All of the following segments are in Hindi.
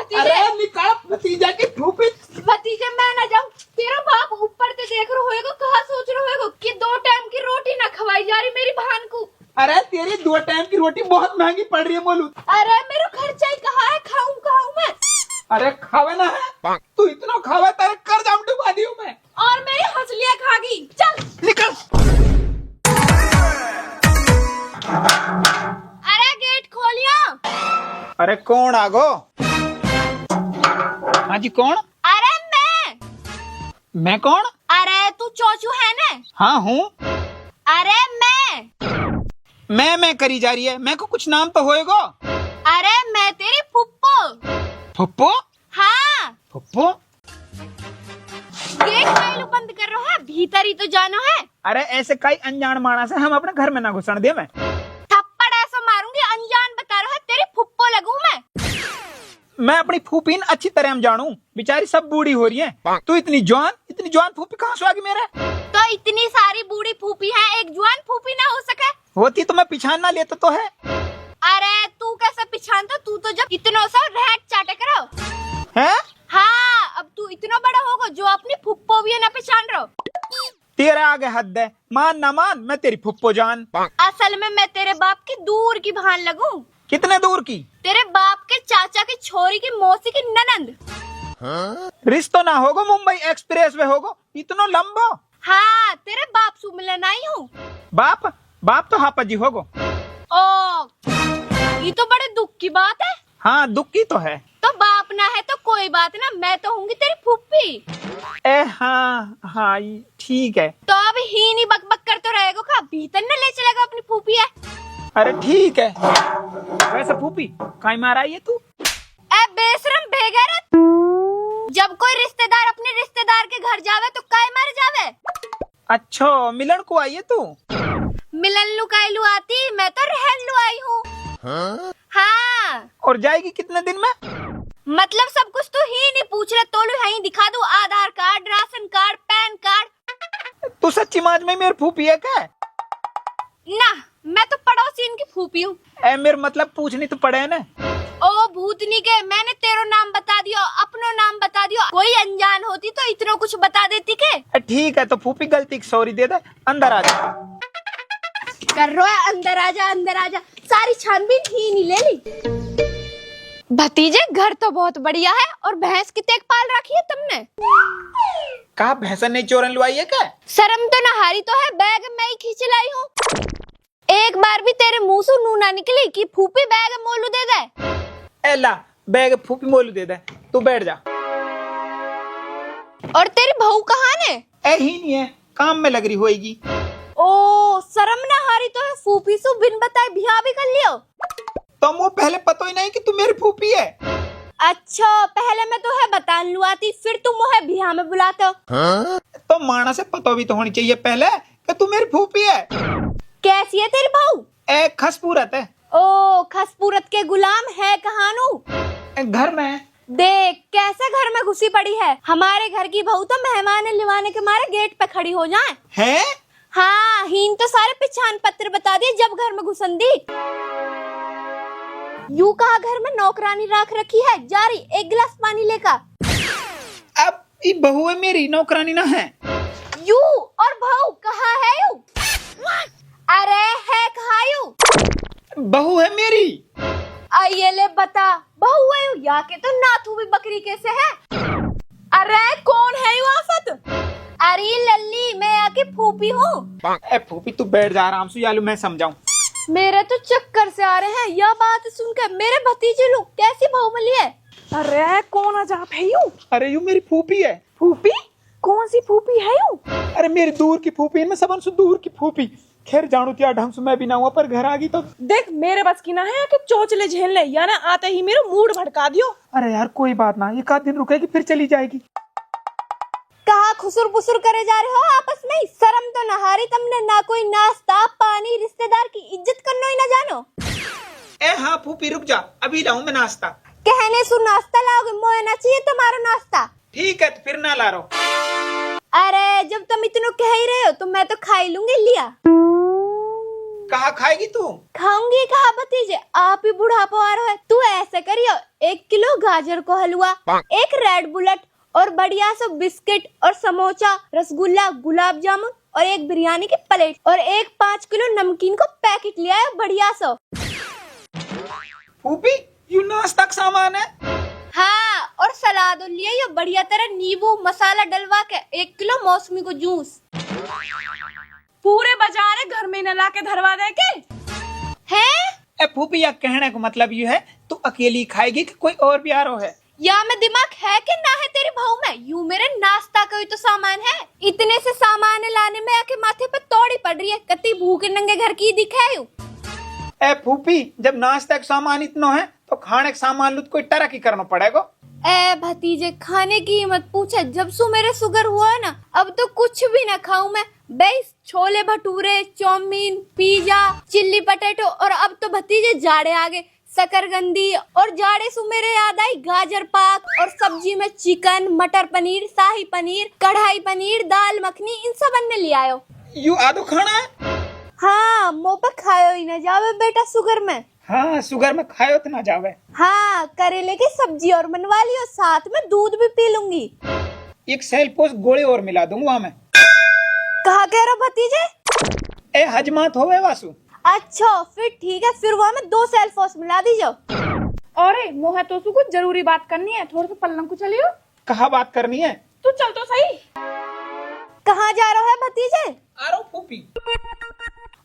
भतीजे। अरे निकाल भतीजा की फूफी। भतीजे मैं ना जाऊँ, तेरा बाप ऊपर से देख रहे होएगा, कहाँ सोच रहे होएगा कि 2 टाइम की रोटी ना खवाई जा रही मेरी बहन को। अरे तेरी 2 टाइम की रोटी बहुत महंगी पड़ रही है बोलू। अरे मेरा खर्चा ही कहाँ है, खाऊं मैं। अरे खावे ना है, तू इतना खावे तेरे कर जाम डुबा दियो मैं। और मेरी हंसलियाँ खागी, चल निकल। अरे गेट खोलियो। अरे कौन आगो? हाँ जी कौन? अरे मैं कौन? अरे तू चोचू है ना? हाँ हूँ। अरे मैं करी जा रही है, मैं को कुछ नाम तो होएगा। अरे मैं तेरी फुप्पो। फुप्पो? हाँ फुप्पो? गेट काहे बंद कर रहा है, भीतर ही तो जाना है। अरे ऐसे कई अनजान मानस है, हम अपने घर में ना घुसण दे। मैं थप्पड़ ऐसा मारूंगी, अनजान बता रहा है, तेरी फुप्पो लगूं मैं अपनी फूफी न अच्छी तरह हम जानू, बेचारी सब बूढ़ी हो रही है। तू इतनी जवान फूफी कहाँ से आ गई मेरे? तो इतनी सारी बूढ़ी फूफी है, एक जवान फूफी ना हो सके? होती तो मैं पिछान ना लेता तो है। अरे तू कैसे पिछानता, तू तो जब इतना सा रहट चाटे करो हैं? हाँ, अब तू इतना बड़ा होगा जो अपनी फुप्पो भी है ना पहचान रहो। तेरे आगे हद है, मान ना मान, मैं तेरी फुप्पो जान। असल में मैं तेरे बाप की दूर की भान लगूं। कितने दूर की? तेरे बाप के चाचा की छोरी की मौसी की ननंद। रिश्तो ना होगो मुंबई एक्सप्रेस वे होगो, इतना लंबो। हाँ, तेरे बाप से मिलन आई हूँ। बाप तो हापा जी होगो। ओ, ये तो बड़े दुख की बात है। हाँ दुख की तो है। तो बाप ना है तो कोई बात ना, मैं तो होंगी तेरी फुप्पी। हाँ ठीक है। तो अब ही नहीं बक बक कर तो रहेगा का, भीतर न ले चलेगा अपनी फूफी है। अरे ठीक है। वैसे फूफी काई मार आई है तू? ए बेशरम बेगैरत, जब कोई रिश्तेदार अपने रिश्तेदार के घर जावे तो काय मर जावे। अच्छा मिलन को आई है तू? मिलन लुकायलू आती, मैं तो रहन लू आई हूँ। हाँ। और जाएगी कितने दिन में? मतलब सब कुछ तो ही नहीं पूछ रहा, तो यहीं दिखा दूं, Aadhaar card, ration card, PAN card. तू सच्ची माज में मेरी फूफी है क्या? ना, मैं तो पड़ोसी इनकी फूफी हूँ। मेरे मतलब पूछनी तो पड़े ना। ओ भूतनी के, मैंने तेरो नाम बता दियो, अपनो नाम बता दियो, कोई अनजान होती तो इतना कुछ बता देती के। ठीक है तो फूफी गलती की सॉरी दे दे, अंदर आ जा। कर रो है, अंदर आजा, सारी छानबीन ही नहीं ले ली। भतीजे घर तो बहुत बढ़िया है, और भैंस की तेग पाल रखी है तुमने। कहा भैंसन नहीं चोरन लुआई है क्या? शर्म तो नहारी तो है, बैग मैं ही खींच लाई हूँ। एक बार भी तेरे मुंह से नू ना निकली कि फूफी बैग मोलू दे दे। एला बैग फूफी मोलू दे दे, तू बैठ जा। और तेरी बहू कहाँ ने? ही नहीं है, काम में लग रही होएगी। ओ शर्म नहारी तो है, फूफी से बिन बताए बिहा भी कर लियो। तो मुझे पहले पता ही नहीं कि तू मेरी फूफी है। अच्छा, पहले मैं तो है बता लुआती, फिर तुम मुझे बिहा में बुलाते। तो माना से पता भी तो होनी चाहिए पहले कि तू मेरी फूफी है। कैसी है तेरी बहू? एक खसपूरत है। ओ खसपूरत के गुलाम है कहानू? घर में देख कैसे घर में घुसी पड़ी है। हमारे घर की बहू तो मेहमान लिवाने के मारे गेट पे खड़ी हो जाए है। हाँ, हीन तो सारे पहचान पत्र बता दिए जब घर में घुसन दी। यू कहा घर में नौकरानी रख रखी है, जा रही एक गिलास पानी लेकर। अब ये बहू है मेरी, नौकरानी ना है। यू और बहू कहाँ है यू? अरे है कहाँ यू? बहू है मेरी। आइए ले बता, बहू है यू या के तो नाथू भी बकरी कैसे है? अरे कौन है यू आफत? अरे लल्ली, मैं आके फूफी हूँ। फूफी तू बैठ जा आराम से, यालू मैं समझाऊं। मेरे तो चक्कर से आ रहे हैं यह बात सुनकर। मेरे भतीजे लोग कैसी बहू मिली है? अरे कौन अजाब है यू? अरे यू मेरी फूफी है। फूफी? कौन सी फूफी है यू? अरे मेरी दूर की फूफी, इनमें सबन से दूर की फूफी। खैर जानू त्या ढंग से मैं भी ना हुआ, पर घर आ गई तो देख मेरे बस की ना है कि चोचले झेल ले, या ना आते ही मेरा मूड भड़का दियो। अरे यार कोई बात ना, एक आध दिन रुकेगी फिर चली जाएगी। कहा खुसुर पुसुर करे जा रहे हो आपस में? शर्म तो नहारी तुमने, ना कोई नाश्ता पानी, रिश्तेदार की इज्जत करना ही ना जानो। हाँ फूफी रुक जा, अभी लाऊं मैं नाश्ता। कहने सु नाश्ता लाओगे, मोए ना चाहिए तुम्हारा नाश्ता। ठीक है तो फिर ना ला रहा। अरे जब तुम इतना कह ही रहे हो तो मैं तो खा ही लूंगी, लिया। कहाँ खाएगी तू? खाऊंगी कहा भतीजे, आप ही बुढ़ापा आ रहा है। तू ऐसे करियो, 1 किलो गाजर को हलवा, 1 रेड बुलेट और बढ़िया सा बिस्किट और समोसा, रसगुल्ला, गुलाब जामुन और 1 बिरयानी की प्लेट और 1 5 किलो नमकीन को पैकेट ले आया बढ़िया सा। फूफी यू नाश्ता का सामान है? हाँ, और सलाद लिया ये बढ़िया तरह नींबू मसाला डलवा के, 1 किलो मौसमी को जूस। पूरे बाजार घर में न ला के धरवा दे के हैं? ए फूफी, या कहने का मतलब ये है तू अकेली खाएगी कि कोई और भी आ रहा है? या में दिमाग है कि ना है तेरे भाव में? यूं मेरे नाश्ता का ही तो सामान है, इतने से सामान लाने में आके माथे पे तोड़ी पड़ रही है। कती भूखे नंगे घर की दिखाए। ए फूफी, जब नाश्ता का सामान इतना है तो खाने का सामान लुत कोई तरह की करना पड़ेगा। ए भतीजे, खाने की मत पूछे, जब से मेरे शुगर हुआ है ना, अब तो कुछ भी ना खाऊं मैं। बेस chole bhature, chowmein, pizza, chilli potato और अब तो भतीजे जाड़े आ गए, शकरकंदी, और जाड़े से मेरे याद आई गाजर पाक, और सब्जी में चिकन, मटर पनीर, शाही पनीर, कढ़ाई पनीर, दाल मखनी, इन सब अन्य ले आयो। यू आदो खाना है? हाँ, मुँह पे खायो ही न जावे बेटा शुगर में। हाँ, शुगर में खायो तो ना जावे। हाँ, करेले की सब्जी और बनवा लियो, साथ में दूध भी पी लूंगी। 1 सेल्फोस गोले और मिला दूंगा मैं। कहा कह रहे हो भतीजे? ए हजमात होवे वासु। अच्छा फिर ठीक है, फिर वहाँ में 2 सेल्फोस मिला दीजिए। अरे मोह तो कुछ जरूरी बात करनी है, थोड़ा सा पलंग को चलियो। कहाँ बात करनी है? तू चल तो सही। कहाँ जा रहा है भतीजे? आ रहा फूफी।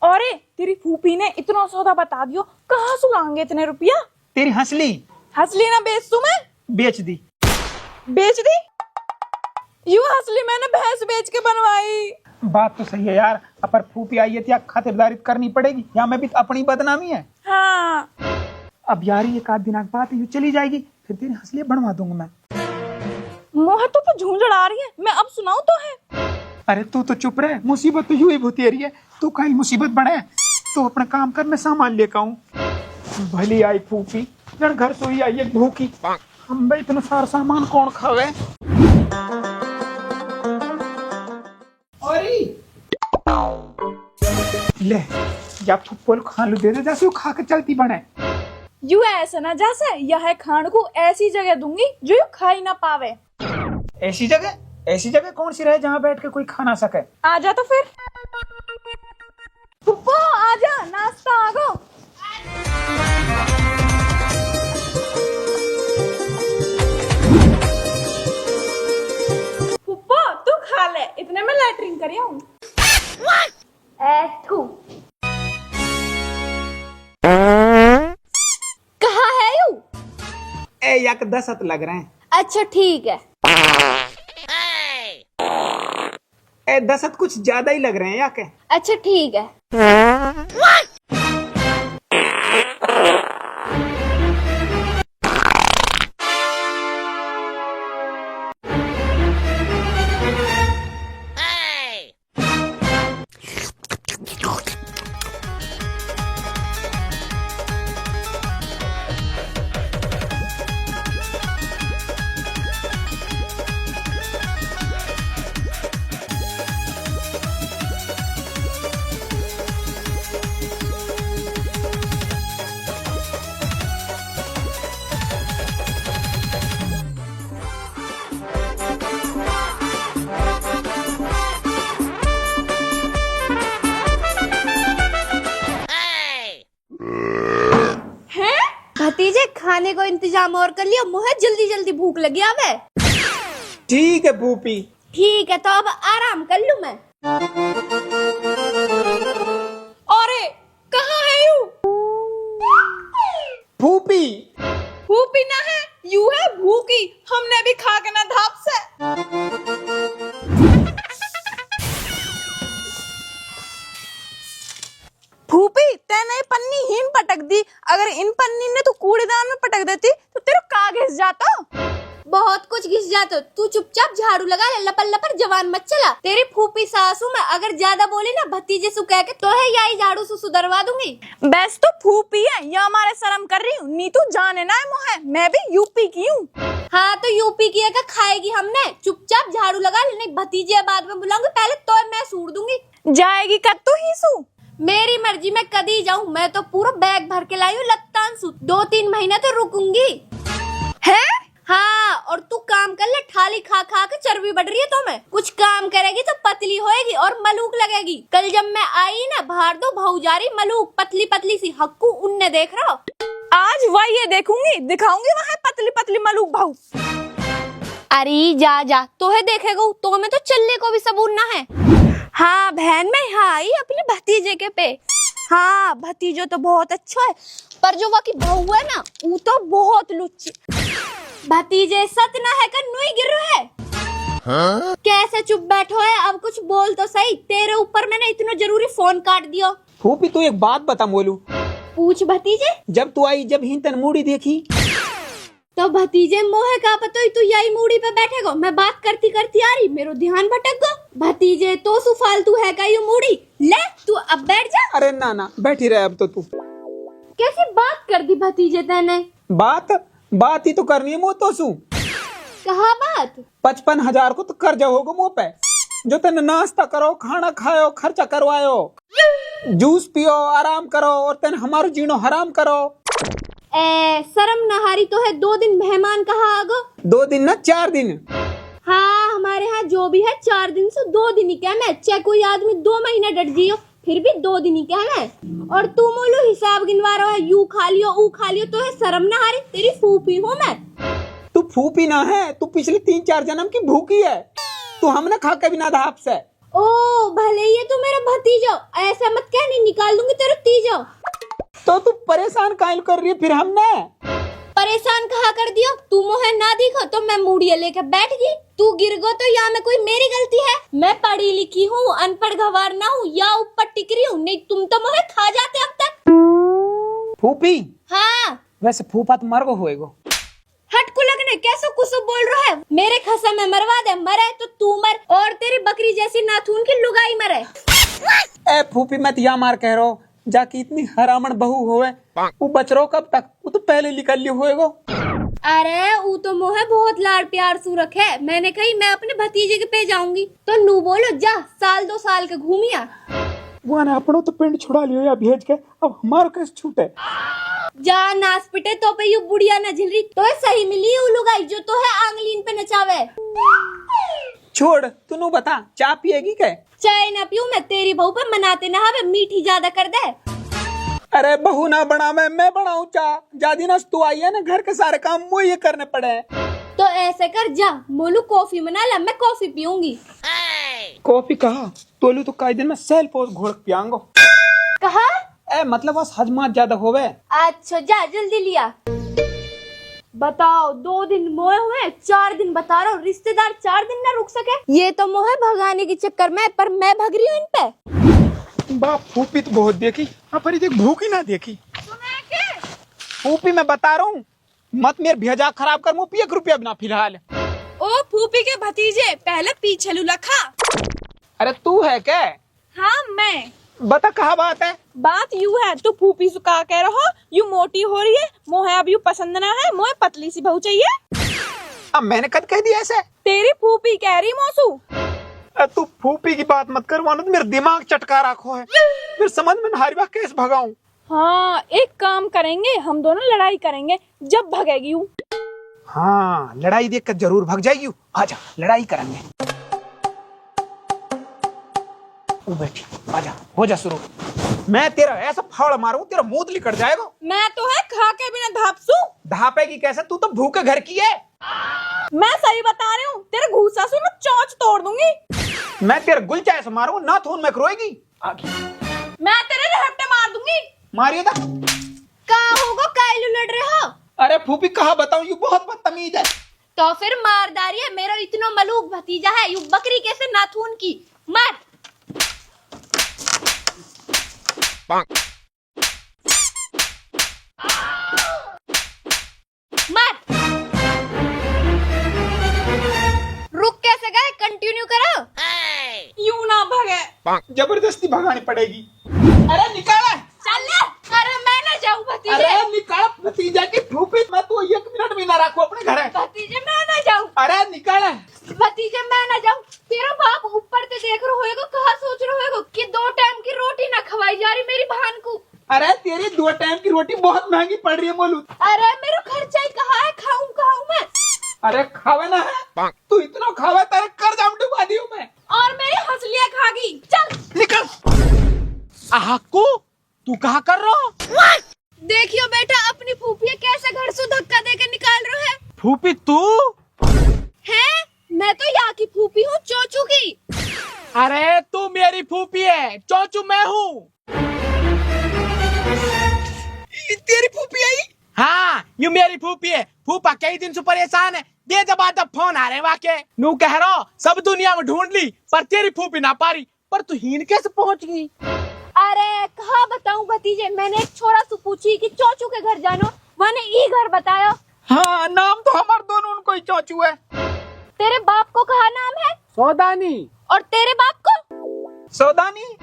अरे तेरी फूफी ने इतना सौदा बता दियो, कहाँ से लाएंगे इतने रुपया? तेरी हंसली हंसली ना बेच तू, मैं बेच दी। बेच दी? यू हंसली मैंने भैंस बेच के बनवाई। बात तो सही है यार, अपर फूफी आई है तो खातिरदारी करनी पड़ेगी, यहाँ में भी तो अपनी बदनामी है। हाँ। अब यार एक आध दिन बात यू चली जाएगी, फिर तेरी हंसली बनवा दूंगा मैं। मोह तो झूंझड़ आ रही है, मैं अब सुनाऊं तो है। अरे तू तो चुप रहे, मुसीबत तो यूं ही भूती रही है। तू कहीं मुसीबत बढ़े तो अपना काम कर, मैं सामान लेकर आऊं। भली आई फूफी, जन घर तो ही आई है भूखी। हम भाई इतना सारा सामान कौन खावे? अरे ले या फुप्पल खान दे दे, जैसे वो खा के चलती बने। यू ऐसा ना जैसे यह खान को ऐसी जगह दूंगी जो यू खा ही ना पावे। ऐसी जगह? ऐसी जगह कौन सी रहे जहाँ बैठ के कोई खा ना सके? आजा तो फिर। फुप्पो आजा, नाश्ता आ गो। फुप्पो तू खा ले, इतने में लैट्रिन करियो। कहाँ है यू? ए याक 10 लग रहे हैं। अच्छा ठीक है। ए 10 कुछ ज्यादा ही लग रहे हैं याके। अच्छा ठीक है। भतीजे खाने को इंतजाम और कर लियो, मुझे जल्दी जल्दी भूख लगी आवे। ठीक है फूफी। ठीक है, तो अब आराम कर लूं मैं। अरे कहाँ है यू? फूफी भूपी ना है, यू है भूखी। हमने भी खा के ना धाप से। भूपी तेने पन्नी हीन पटक दी, अगर इन पन्नी ने तू कूड़ेदान में पटक देती तो तेरा का घिस जाता। बहुत कुछ घिस जाता, तू चुपचाप झाड़ू लगा ले, लपर लपर जवान मत चला। तेरी फूफी सासू में अगर ज्यादा बोली ना भतीजे सु कह के तो है यही झाड़ू से सुधरवा दूंगी। बस तो फूफी है या हमारे शर्म कर रही हूँ, नीतू जाने ना मोह, मैं भी यूपी की हूँ। हाँ तो यूपी की है का खाएगी हमने, चुपचाप झाड़ू लगा ले, नहीं भतीजे बाद में बुलाऊंगी, पहले तो मैं सूड़ दूंगी। जाएगी कत्तू ही सू, मेरी मर्जी, मैं कदी जाऊं। मैं तो पूरा बैग भर के लाई हूँ लत्तांसू। 2-3 महीना तो रुकूंगी। है? हाँ, और तू काम कर ले, थाली खा खा के चर्बी बढ़ रही है तुम्हें। कुछ काम करेगी तो पतली होएगी और मलूक लगेगी। कल जब मैं आई ना, बाहर दो भौजारी मलूक, पतली पतली सी हक्कू, उनने देख रहा हो। आज वही ये देखूंगी, दिखाऊंगी वहाँ पतली पतली मलूक भाऊ। अरे जा जा, तोहे देखेगा तो हमें तो चलने को भी सबूर ना है। हाँ बहन, मैं यहाँ आई अपने भतीजे के पे। हाँ, भतीजो तो बहुत अच्छा है, पर जो वकी बहू है ना, वो तो बहुत लुच्ची। भतीजे सत ना है कर नुई गिर रहा है। हाँ? कैसे चुप बैठो है, अब कुछ बोल तो सही। तेरे ऊपर मैंने इतना जरूरी फोन काट दिया। फूफी तू एक बात बता मोलू। पूछ भतीजे। जब तू आई, जब हिंतन मूड़ी देखी तो भतीजे मोहे का पतो तू यही मूड़ी पे बैठेगो। मैं बात करती करती आ रही, मेरो ध्यान भटक गो। भतीजे तो सु फालतू है का यू मूड़ी। ले तू अब बैठ जा। अरे ना ना, बैठी रहे अब तो तू। कैसी बात कर दी भतीजे तेने? बात ही तो करनी है मुँह तो सु। कहा बात? 55,000 को तो कर्जा होगा मुँह पे, जो तेने नाश्ता करो, खाना खाओ, खर्चा करवायो, जूस पियो, आराम करो, और तेने हमारो जीनो हराम करो। शर्म नहारी तो है। 2 दिन मेहमान कहा आगो। 2 दिन ना 4 दिन। हाँ, हमारे यहाँ जो भी है 4 दिन से 2 दिन ही क्या मैं। चाहे कोई आदमी 2 महीने डट जियो, फिर भी 2 दिन ही क्या है। और तू मोलू हिसाब गिनवा रहा है, यू खा लियो ऊ खा लियो, तो है शर्म नहारी। तेरी फूफी हूँ मैं। तू फूफी ना है, तू पिछले 3-4 जन्म की भूखी है। तू हमने खा के बिना धाप से। ओ भले ये तो मेरा भतीजो, ऐसा मत कह, नहीं निकाल दूंगी तेरा तीजो। तो तू परेशान काहे कर रही है फिर? हमने परेशान कहा कर दियो। तू मुझे ना दिखो तो मैं मूड़िया लेकर बैठ गई। तू गिर गो तो या में कोई मेरी गलती है? मैं पढ़ी लिखी हूँ, अनपढ़ गवार ना हूँ, या ऊपर टिकरी हूँ। नहीं तुम तो मुझे खा जाते अब तक। फूफी? हाँ। वैसे फूफा तो मर गो होएगो। हट को लगने कैसे कुछ बोल रहा है? मेरे खसा में मरवा दे, मरे तो तू मर, और तेरी बकरी जैसी नाथून की लुगाई मरे। ए फूफी, मैं तो यहाँ मार कह रहा हूँ, जाके इतनी हरामन बहू होवे, वो बच रहो कब तक? वो तो पहले निकल लियो होएगो। अरे वो तो मोहे बहुत लाड़ प्यार सु रखे। मैंने कही मैं अपने भतीजे के पे जाऊंगी, तो नू बोलो जा, 1-2 साल के घूमिया। वो ने अपनों तो पिंड छुड़ा लियो या भेज के, अब हमारो कैसे छूटे? जा नाच पिटे तो पे यू बुढ़िया न झिलरी, तो है सही मिली उ लुगाई जो तो है आंगलीन पे नचावे। छोड़, तू नु बता, चाय पिएगी क्या? चाय ना पीऊं मैं, तेरी बहू पे मनाते ना हवे, मीठी ज्यादा कर दे। अरे बहू ना बना, मैं बनाऊं चाय। ज्यादा ना तू आई है ना, घर के सारे काम मुझे करने पड़े। तो ऐसे कर, जा मोलू कॉफी बना ला, मैं कॉफी पीऊंगी। कॉफी कहा? तोलू तो कई दिन में सेल पोस घोल पियांगो। कहा? मतलब बस हजमात ज्यादा होवे। अच्छा जा जल्दी लिया। बताओ 2 दिन मोए हुए, 4 दिन बता रहा हूँ। रिश्तेदार 4 दिन ना रुक सके, ये तो मोहे भगाने के चक्कर में, पर मैं भग रही हूँ इन पे। बाप फूफी तो बहुत देखी, पर देख भूखी ना देखी। फूफी मैं बता रहा हूँ, मत मेरे भेजा खराब कर, मुँह 1 रुपया बिना फिलहाल। ओ फूफी के भतीजे, पहले पीछे लुलखा। अरे तू है क्या? हाँ मैं। बता कहा बात है? बात यू है, तू फूफी से कहा कह रहा हो, यू मोटी हो रही है, मोहे अब यू पसंद ना है, मोहे पतली सी बहू चाहिए। अब मैंने कद कह दिया ऐसे? तेरी फूफी कह रही मौसू। तू फूफी की बात मत कर, वरना तो मेरा दिमाग चटका रखो है, फिर समझ में हारी बात कैसे भगाऊं। हाँ एक काम करेंगे, हम दोनों लड़ाई करेंगे, जब भगेगी यू। हाँ लड़ाई देख कर जरूर भग जाएगी। आजा लड़ाई करेंगे। ओ बेटी आजा, हो जा शुरू। मैं तेरा ऐसा फाड़ मारूं, तेरा मुंह निकल जाएगा। मैं तो है खा के बिना धापसू। धापेगी कैसे? तू तो भूखे घर की है। मैं सही बता रही हूँ, तेरे घूसा से मैं चोंच तोड़ दूंगी। मैं तेरा गुलचा ऐसे मारूं, ना थून में रोएगी। मैं तेरे रहपटे मार दूंगी। मारिए था। कहा होगा कायलू लड़ रहे हो? अरे फूफी कहा बताऊं, यू बहुत बदतमीज है। तो फिर मारदारी है, मेरा इतना मलूक भतीजा है, यू बकरी कैसे नाथून की। मार मार। रुक कैसे गए, कंटिन्यू करो। यूं ना भगे, जबरदस्ती भगानी पड़ेगी। अरे निकाल। चल ले। अरे मैं ना जाऊं भतीजे। अरे निकाल भतीजा की फूफी, मैं तू 1 मिनट भी ना रखू अपने घर है। भतीजे मैं ना जाऊं। अरे निकाल। भतीजे मैं ना जाऊं। तेरा बाप ऊपर से देख रहा होएगा, कहा सोच रहा होएगा कि 2 टाइम की रोटी ना खवाई जा रही रोटी बहुत महंगी पड़ रही है मोलू। अरे मेरा खर्चा ही कहाँ है, खाऊं मैं। अरे खावे ना है, तू इतना खावे तेरे कर्जा में डुबा दियो मैं। और मेरी हंसलियाँ खागी, चल निकल। आहाकू तू कहाँ कर रहा हो? देखियो बेटा अपनी फूफी कैसे घर से धक्का देकर निकाल रहे है। फूफी तू? हैं? मैं तो यहाँ की फूफी हूँ, चोचू की। अरे तू मेरी फूफी है, चोचू मैं हूँ। तेरी फूफी आई? हाँ ये मेरी फूफी है। फूफा कई दिन से परेशान है, दे जब आता फोन आ रहे वाके। नू कह रहा सब दुनिया में ढूंढ ली पर तेरी फूफी ना पारी, पर तू हीन कैसे पहुँच गई? अरे कहाँ बताऊँ भतीजे, मैंने एक छोरा से पूछी कि चोचू के घर जानो, मैंने ई घर बताया। हाँ नाम तो हमारे दोनों उनको ही चौचू है। तेरे बाप को कहा नाम है? सौदानी। और तेरे बाप को? सौदानी।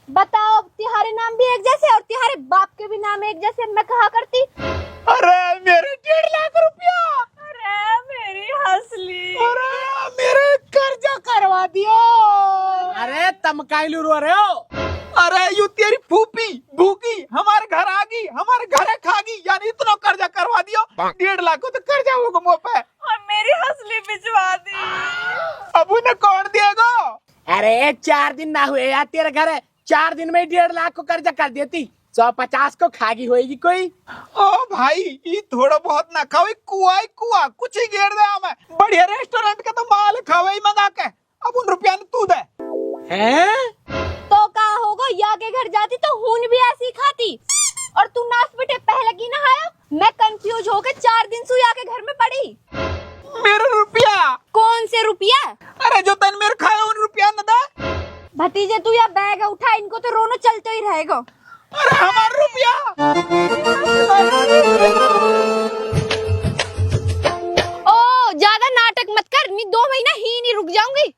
बताओ, तुम्हारे नाम भी एक जैसे और तुम्हारे बाप के भी नाम एक जैसे, मैं कहा करती। अरे मेरे 1.5 लाख रुपया। अरे मेरी हंसली। अरे मेरे कर्जा करवा दियो। अरे तम काइलू रो रहे हो? अरे यू तेरी फूफी भूखी हमारे घर आ गई, हमारे घर खागी, यानी इतना कर्जा करवा दियो। 1.5 लाख तो कर्जा होगा मुँह पे। और मेरी हंसली भिजवा दी। अब उन्हें कौन देगा? अरे 4 दिन ना हुए यार तेरे घर है, 4 दिन में 1.5 लाख को कर्जा कर देती। 150 को खागी होएगी कोई? ओ भाई ये थोड़ा बहुत ना खाओ, कुआ कुछ ही घेर दे हमें। बढ़िया रेस्टोरेंट का तो माल खावे ही मंगा के, अब उन रुपया ने तू दे। हैं? तो कहा होगा, या के घर जाती तो खून भी ऐसी ही खाती। और तू नाच बेटे पहले की ना आया, मैं कंफ्यूज होके 4 दिन से या के घर में पड़ी। मेरा रुपया? कौन से रुपया? अरे जो तन मेरे खाया उन रुपया न दे। भतीजे तू या बैग उठा, इनको तो रोना चलते ही रहेगा। अरे हमारा रुपया। ओ ज्यादा नाटक मत कर, नहीं 2 महीना ही नहीं रुक जाऊंगी।